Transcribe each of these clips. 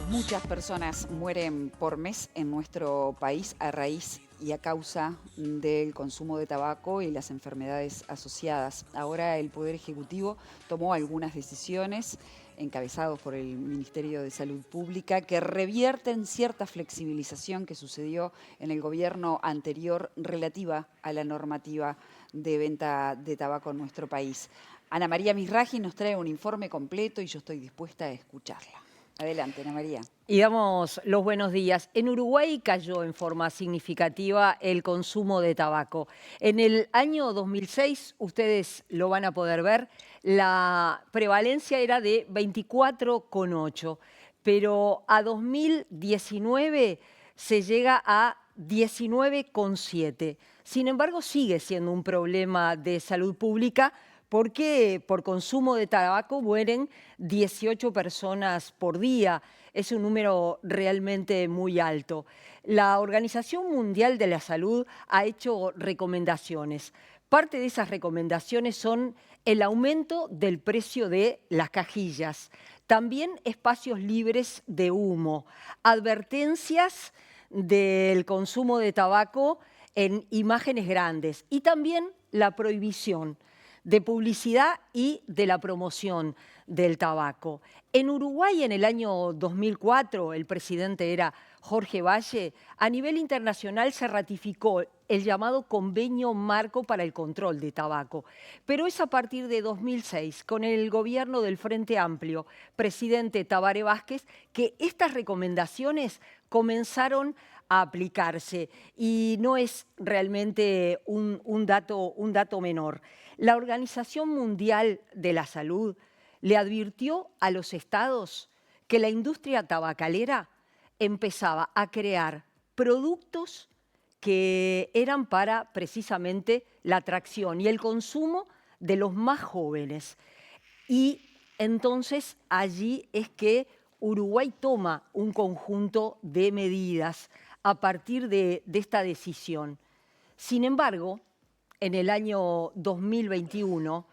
Muchas personas mueren por mes en nuestro país a raíz y a causa del consumo de tabaco y las enfermedades asociadas. Ahora el Poder Ejecutivo tomó algunas decisiones encabezados por el Ministerio de Salud Pública que revierten cierta flexibilización que sucedió en el gobierno anterior relativa a la normativa de venta de tabaco en nuestro país. Ana María Misraji nos trae un informe completo y yo estoy dispuesta a escucharla. Adelante, Ana María. Y damos los buenos días. En Uruguay cayó en forma significativa el consumo de tabaco. En el año 2006, ustedes lo van a poder ver, la prevalencia era de 24,8, pero a 2019 se llega a 19,7. Sin embargo, sigue siendo un problema de salud pública porque por consumo de tabaco mueren 18 personas por día. Es un número realmente muy alto. La Organización Mundial de la Salud ha hecho recomendaciones. Parte de esas recomendaciones son el aumento del precio de las cajillas, también espacios libres de humo, advertencias del consumo de tabaco en imágenes grandes y también la prohibición de publicidad y de la promoción del tabaco. En Uruguay, en el año 2004, el presidente era Jorge Valle, a nivel internacional se ratificó el llamado Convenio Marco para el Control de Tabaco. Pero es a partir de 2006, con el gobierno del Frente Amplio, presidente Tabaré Vázquez, que estas recomendaciones comenzaron a aplicarse y no es realmente un dato menor. La Organización Mundial de la Salud le advirtió a los estados que la industria tabacalera empezaba a crear productos que eran para precisamente la atracción y el consumo de los más jóvenes. Y entonces allí es que Uruguay toma un conjunto de medidas a partir de esta decisión. Sin embargo, en el año 2021,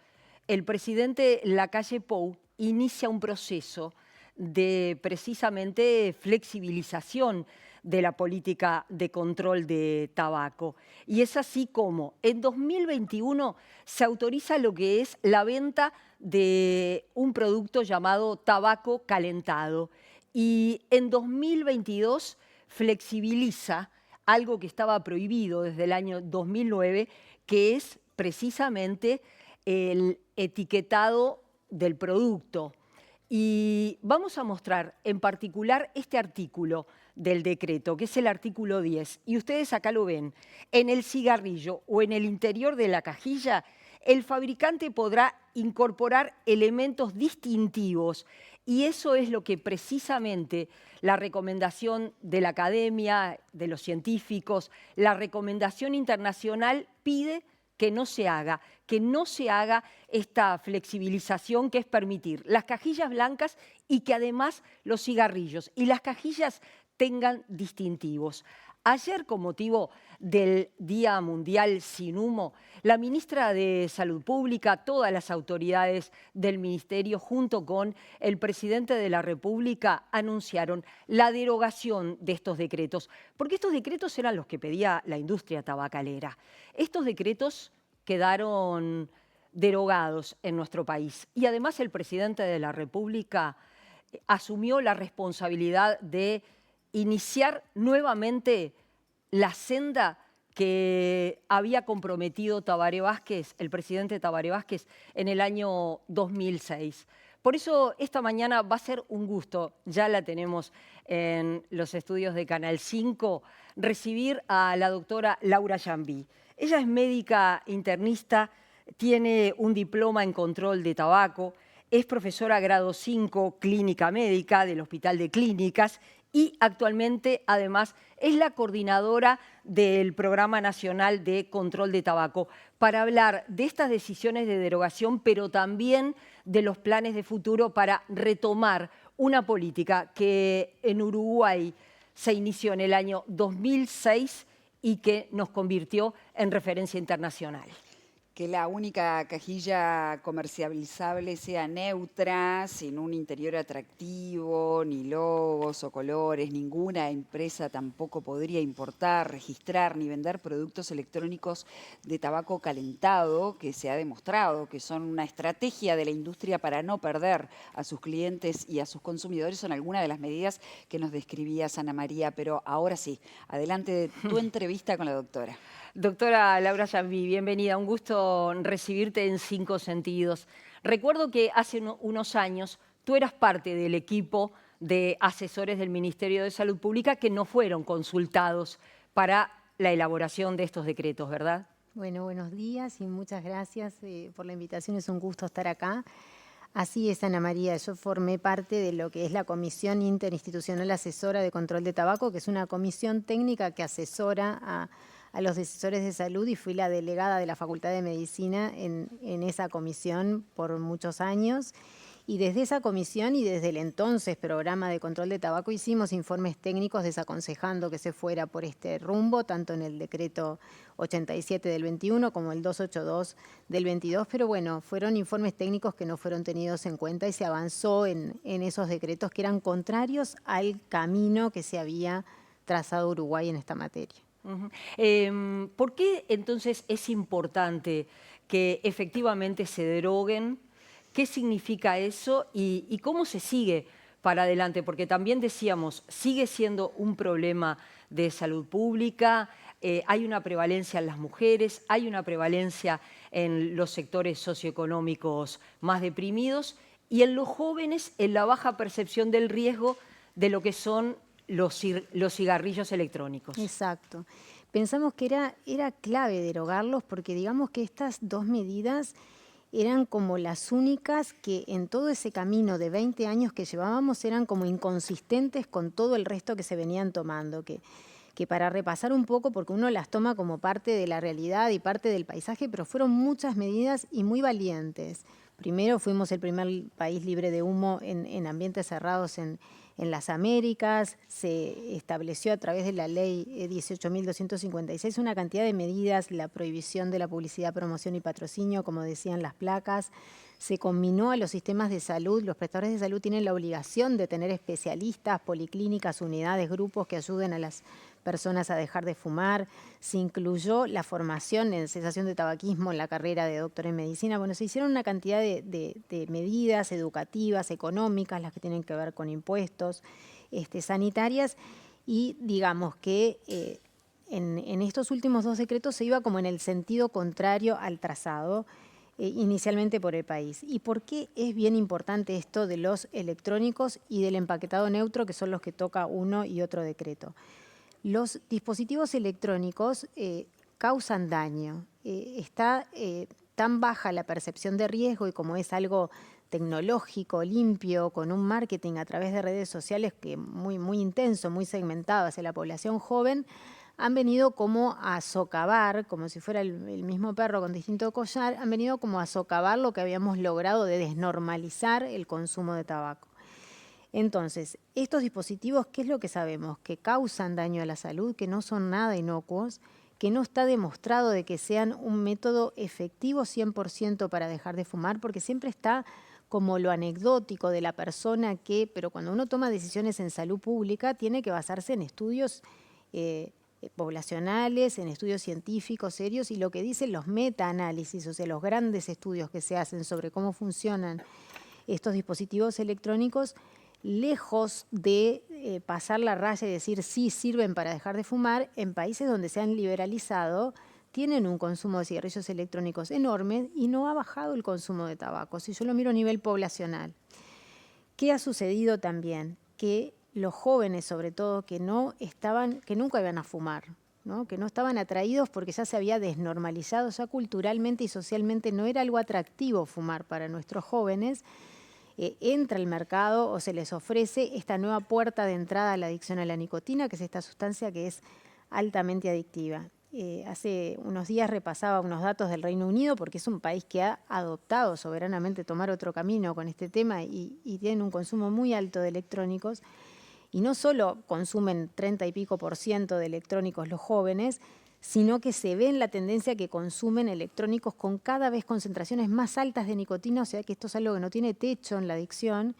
el presidente Lacalle Pou inicia un proceso de precisamente flexibilización de la política de control de tabaco. Y es así como en 2021 se autoriza lo que es la venta de un producto llamado tabaco calentado. Y en 2022 flexibiliza algo que estaba prohibido desde el año 2009, que es precisamente el etiquetado del producto. Y vamos a mostrar en particular este artículo del decreto, que es el artículo 10. Y ustedes acá lo ven. En el cigarrillo o en el interior de la cajilla, el fabricante podrá incorporar elementos distintivos. Y eso es lo que precisamente la recomendación de la academia, de los científicos, la recomendación internacional pide que no se haga esta flexibilización que es permitir las cajillas blancas y que además los cigarrillos y las cajillas tengan distintivos. Ayer, con motivo del Día Mundial Sin Humo, la ministra de Salud Pública, todas las autoridades del ministerio, junto con el presidente de la República, anunciaron la derogación de estos decretos, porque estos decretos eran los que pedía la industria tabacalera. Estos decretos quedaron derogados en nuestro país y además el presidente de la República asumió la responsabilidad de iniciar nuevamente la senda que había comprometido Tabaré Vázquez, el presidente Tabaré Vázquez, en el año 2006. Por eso esta mañana va a ser un gusto, ya la tenemos en los estudios de Canal 5, recibir a la doctora Laura Jambí. Ella es médica internista, tiene un diploma en control de tabaco, es profesora grado 5 clínica médica del Hospital de Clínicas y actualmente, además, es la coordinadora del Programa Nacional de Control de Tabaco para hablar de estas decisiones de derogación, pero también de los planes de futuro para retomar una política que en Uruguay se inició en el año 2006 y que nos convirtió en referencia internacional. Que la única cajilla comercializable sea neutra, sin un interior atractivo, ni logos o colores. Ninguna empresa tampoco podría importar, registrar ni vender productos electrónicos de tabaco calentado, que se ha demostrado que son una estrategia de la industria para no perder a sus clientes y a sus consumidores. Son algunas de las medidas que nos describía Ana María. Pero ahora sí, adelante tu entrevista con la doctora. Doctora Laura Jambi, bienvenida. Un gusto recibirte en Cinco Sentidos. Recuerdo que hace unos años tú eras parte del equipo de asesores del Ministerio de Salud Pública que no fueron consultados para la elaboración de estos decretos, ¿verdad? Bueno, buenos días y muchas gracias por la invitación. Es un gusto estar acá. Así es, Ana María. Yo formé parte de lo que es la Comisión Interinstitucional Asesora de Control de Tabaco, que es una comisión técnica que asesora a los decisores de salud, y fui la delegada de la Facultad de Medicina en esa comisión por muchos años. Y desde esa comisión y desde el entonces programa de control de tabaco hicimos informes técnicos desaconsejando que se fuera por este rumbo, tanto en el decreto 87 del 21 como el 282 del 22, pero bueno, fueron informes técnicos que no fueron tenidos en cuenta y se avanzó en esos decretos que eran contrarios al camino que se había trazado Uruguay en esta materia. ¿Por qué entonces es importante que efectivamente se deroguen? ¿Qué significa eso y cómo se sigue para adelante? Porque también decíamos, sigue siendo un problema de salud pública, hay una prevalencia en las mujeres, hay una prevalencia en los sectores socioeconómicos más deprimidos y en los jóvenes en la baja percepción del riesgo de lo que son los cigarrillos electrónicos. Exacto. Pensamos que era clave derogarlos porque digamos que estas dos medidas eran como las únicas que en todo ese camino de 20 años que llevábamos eran como inconsistentes con todo el resto que se venían tomando, que para repasar un poco, porque uno las toma como parte de la realidad y parte del paisaje, pero fueron muchas medidas y muy valientes. Primero fuimos el primer país libre de humo en ambientes cerrados en las Américas, se estableció a través de la ley 18.256 una cantidad de medidas, la prohibición de la publicidad, promoción y patrocinio, como decían las placas, se combinó a los sistemas de salud, los prestadores de salud tienen la obligación de tener especialistas, policlínicas, unidades, grupos que ayuden a las personas a dejar de fumar, se incluyó la formación en cesación de tabaquismo en la carrera de doctor en medicina. Bueno, se hicieron una cantidad de medidas educativas, económicas, las que tienen que ver con impuestos, sanitarias, y digamos que en estos últimos dos decretos se iba como en el sentido contrario al trazado inicialmente por el país. ¿Y por qué es bien importante esto de los electrónicos y del empaquetado neutro, que son los que toca uno y otro decreto? Los dispositivos electrónicos causan daño. Está tan baja la percepción de riesgo y como es algo tecnológico, limpio, con un marketing a través de redes sociales que muy intenso, muy segmentado hacia la población joven, han venido como a socavar, como si fuera el mismo perro con distinto collar, han venido como a socavar lo que habíamos logrado de desnormalizar el consumo de tabaco. Entonces, estos dispositivos, ¿qué es lo que sabemos? Que causan daño a la salud, que no son nada inocuos, que no está demostrado de que sean un método efectivo 100% para dejar de fumar, porque siempre está como lo anecdótico de la persona que, pero cuando uno toma decisiones en salud pública, tiene que basarse en estudios poblacionales, en estudios científicos serios, y lo que dicen los metaanálisis, o sea, los grandes estudios que se hacen sobre cómo funcionan estos dispositivos electrónicos, lejos de pasar la raya y decir sí sirven para dejar de fumar, en países donde se han liberalizado tienen un consumo de cigarrillos electrónicos enorme y no ha bajado el consumo de tabaco. Si yo lo miro a nivel poblacional, ¿qué ha sucedido también? Que los jóvenes, sobre todo, que nunca iban a fumar, ¿no? Que no estaban atraídos porque ya se había desnormalizado, ya culturalmente y socialmente no era algo atractivo fumar para nuestros jóvenes, entra al mercado o se les ofrece esta nueva puerta de entrada a la adicción a la nicotina, que es esta sustancia que es altamente adictiva. Hace unos días repasaba unos datos del Reino Unido, porque es un país que ha adoptado soberanamente tomar otro camino con este tema y tienen un consumo muy alto de electrónicos. Y no solo consumen 30 y pico % de electrónicos los jóvenes, sino que se ve en la tendencia que consumen electrónicos con cada vez concentraciones más altas de nicotina, o sea que esto es algo que no tiene techo en la adicción,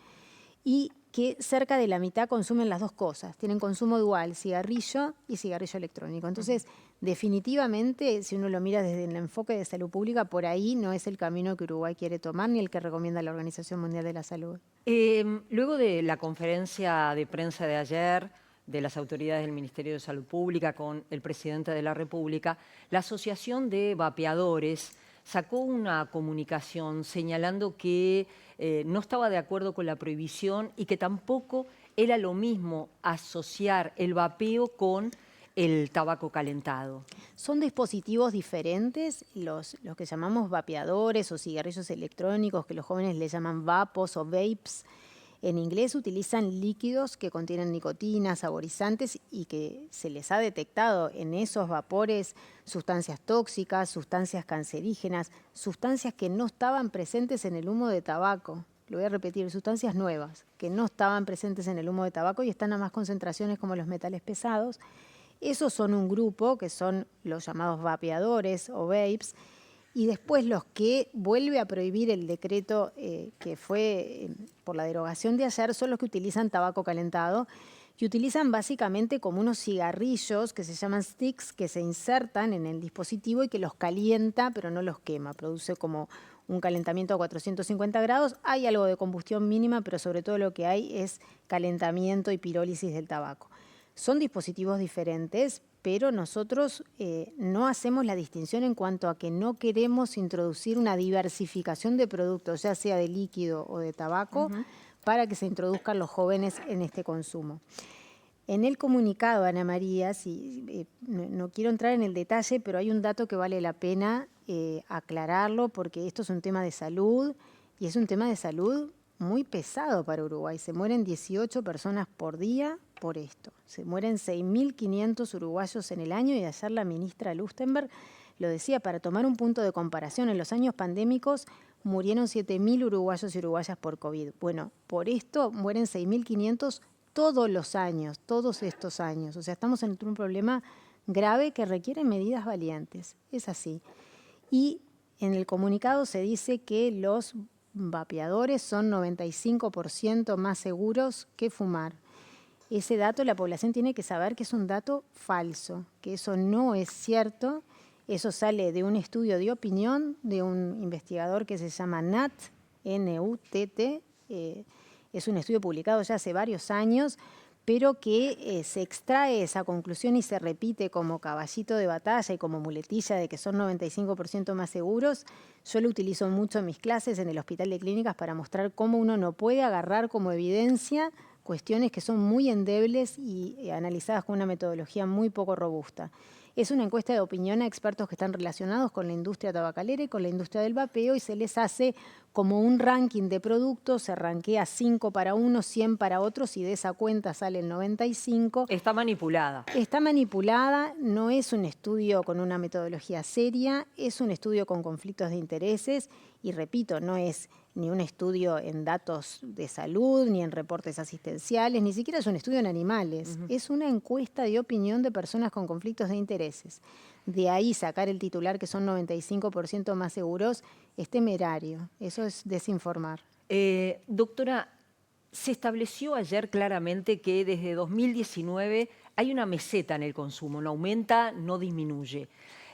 y que cerca de la mitad consumen las dos cosas. Tienen consumo dual, cigarrillo y cigarrillo electrónico. Entonces, definitivamente, si uno lo mira desde el enfoque de salud pública, por ahí no es el camino que Uruguay quiere tomar ni el que recomienda la Organización Mundial de la Salud. Luego de la conferencia de prensa de ayer de las autoridades del Ministerio de Salud Pública con el presidente de la República, la Asociación de Vapeadores sacó una comunicación señalando que no estaba de acuerdo con la prohibición y que tampoco era lo mismo asociar el vapeo con el tabaco calentado. Son dispositivos diferentes, los que llamamos vapeadores o cigarrillos electrónicos, que los jóvenes le llaman vapos o vapes. En inglés utilizan líquidos que contienen nicotina, saborizantes y que se les ha detectado en esos vapores sustancias tóxicas, sustancias cancerígenas, sustancias que no estaban presentes en el humo de tabaco. Lo voy a repetir, sustancias nuevas que no estaban presentes en el humo de tabaco y están a más concentraciones como los metales pesados. Esos son un grupo que son los llamados vapeadores o vapes, y después los que vuelve a prohibir el decreto que fue por la derogación de ayer son los que utilizan tabaco calentado, que utilizan básicamente como unos cigarrillos que se llaman sticks, que se insertan en el dispositivo y que los calienta pero no los quema, produce como un calentamiento a 450 grados, hay algo de combustión mínima, pero sobre todo lo que hay es calentamiento y pirólisis del tabaco. Son dispositivos diferentes, pero nosotros no hacemos la distinción en cuanto a que no queremos introducir una diversificación de productos, ya sea de líquido o de tabaco, para que se introduzcan los jóvenes en este consumo. En el comunicado, Ana María, no quiero entrar en el detalle, pero hay un dato que vale la pena aclararlo, porque esto es un tema de salud y es un tema de salud muy pesado para Uruguay. Se mueren 18 personas por día por esto. Se mueren 6.500 uruguayos en el año y ayer la ministra Lustenberg lo decía, para tomar un punto de comparación, en los años pandémicos murieron 7.000 uruguayos y uruguayas por COVID. Bueno, por esto mueren 6.500 todos los años, todos estos años. O sea, estamos en un problema grave que requiere medidas valientes. Es así. Y en el comunicado se dice que los vapeadores son 95% más seguros que fumar. Ese dato la población tiene que saber que es un dato falso, que eso no es cierto. Eso sale de un estudio de opinión de un investigador que se llama Nat, N-U-T-T. Es un estudio publicado ya hace varios años, pero que se extrae esa conclusión y se repite como caballito de batalla y como muletilla de que son 95% más seguros. Yo lo utilizo mucho en mis clases en el Hospital de Clínicas para mostrar cómo uno no puede agarrar como evidencia cuestiones que son muy endebles y analizadas con una metodología muy poco robusta. Es una encuesta de opinión a expertos que están relacionados con la industria tabacalera y con la industria del vapeo y se les hace como un ranking de productos, se rankea 5 para unos, 100 para otros y de esa cuenta sale el 95. Está manipulada. Está manipulada, no es un estudio con una metodología seria, es un estudio con conflictos de intereses y repito, no es ni un estudio en datos de salud, ni en reportes asistenciales, ni siquiera es un estudio en animales. Es una encuesta de opinión de personas con conflictos de intereses. De ahí sacar el titular que son 95% más seguros es temerario. Eso es desinformar. Doctora, se estableció ayer claramente que desde 2019 hay una meseta en el consumo, no aumenta, no disminuye.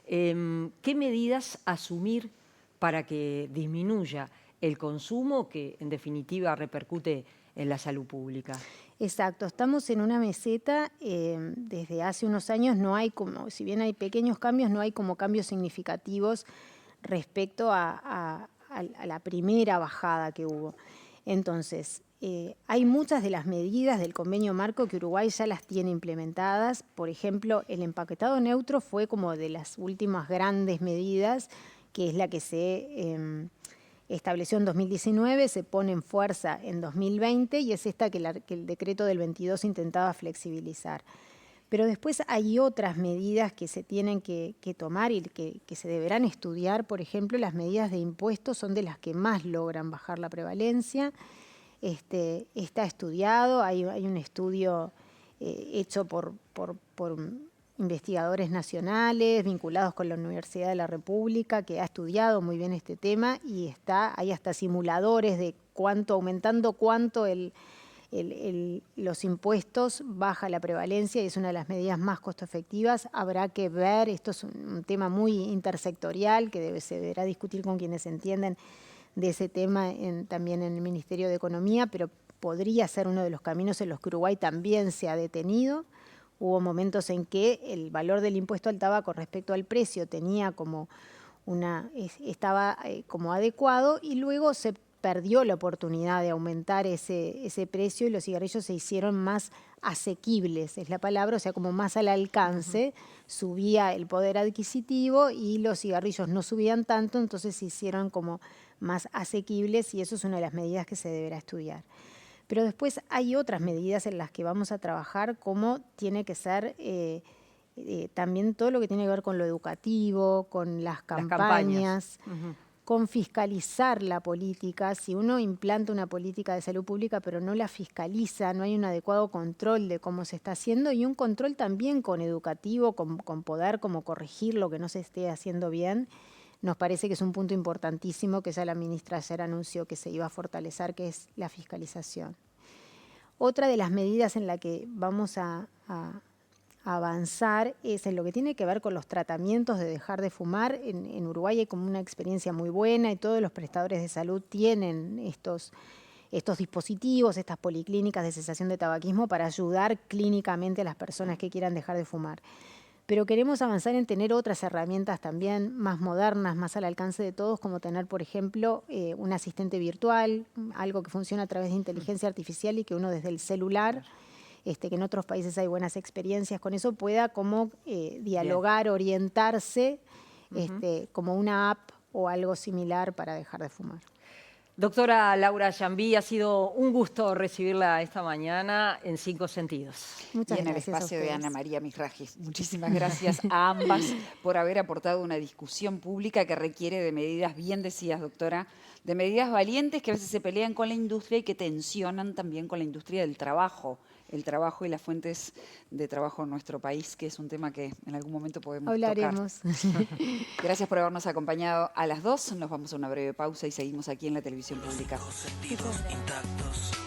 ¿Qué medidas asumir para que disminuya el consumo que en definitiva repercute en la salud pública? Exacto, estamos en una meseta, desde hace unos años no hay como, si bien hay pequeños cambios, no hay como cambios significativos respecto a la primera bajada que hubo. Entonces, hay muchas de las medidas del convenio marco que Uruguay ya las tiene implementadas. Por ejemplo, el empaquetado neutro fue como de las últimas grandes medidas, que es la que se estableció en 2019, se pone en fuerza en 2020 y es esta que el decreto del 22 intentaba flexibilizar. Pero después hay otras medidas que se tienen que tomar y que se deberán estudiar. Por ejemplo, las medidas de impuestos son de las que más logran bajar la prevalencia. Está estudiado, hay un estudio hecho por investigadores nacionales vinculados con la Universidad de la República, que ha estudiado muy bien este tema y hay hasta simuladores de aumentando cuánto los impuestos baja la prevalencia, y es una de las medidas más costo efectivas. Habrá que ver, esto es un tema muy intersectorial que se deberá discutir con quienes entienden de ese tema también en el Ministerio de Economía, pero podría ser uno de los caminos en los que Uruguay también se ha detenido. Hubo momentos en que el valor del impuesto al tabaco respecto al precio estaba como adecuado, y luego se perdió la oportunidad de aumentar ese precio y los cigarrillos se hicieron más asequibles, es la palabra, o sea, como más al alcance. Subía el poder adquisitivo y los cigarrillos no subían tanto, entonces se hicieron como más asequibles, y eso es una de las medidas que se deberá estudiar. Pero después hay otras medidas en las que vamos a trabajar, como tiene que ser también todo lo que tiene que ver con lo educativo, con las campañas. Con fiscalizar la política. Si uno implanta una política de salud pública pero no la fiscaliza, no hay un adecuado control de cómo se está haciendo, y un control también con educativo, con poder como corregir lo que no se esté haciendo bien. Nos parece que es un punto importantísimo que ya la ministra ayer anunció que se iba a fortalecer, que es la fiscalización. Otra de las medidas en la que vamos a avanzar es en lo que tiene que ver con los tratamientos de dejar de fumar. En Uruguay hay como una experiencia muy buena y todos los prestadores de salud tienen estos dispositivos, estas policlínicas de cesación de tabaquismo para ayudar clínicamente a las personas que quieran dejar de fumar. Pero queremos avanzar en tener otras herramientas también más modernas, más al alcance de todos, como tener, por ejemplo, un asistente virtual, algo que funciona a través de inteligencia artificial y que uno desde el celular, que en otros países hay buenas experiencias con eso, pueda como dialogar, orientarse, como una app o algo similar para dejar de fumar. Doctora Laura Yambí, ha sido un gusto recibirla esta mañana en 5 sentidos. Muchas y en el gracias espacio a de ustedes. Ana María Misraji. Muchísimas gracias a ambas por haber aportado una discusión pública que requiere de medidas, bien decías, doctora, de medidas valientes que a veces se pelean con la industria y que tensionan también con la industria del trabajo, el trabajo y las fuentes de trabajo en nuestro país, que es un tema que en algún momento podemos Hablaremos. tocar. Gracias por habernos acompañado a las 2. Nos vamos a una breve pausa y seguimos aquí en la televisión pública. Sentidos intactos.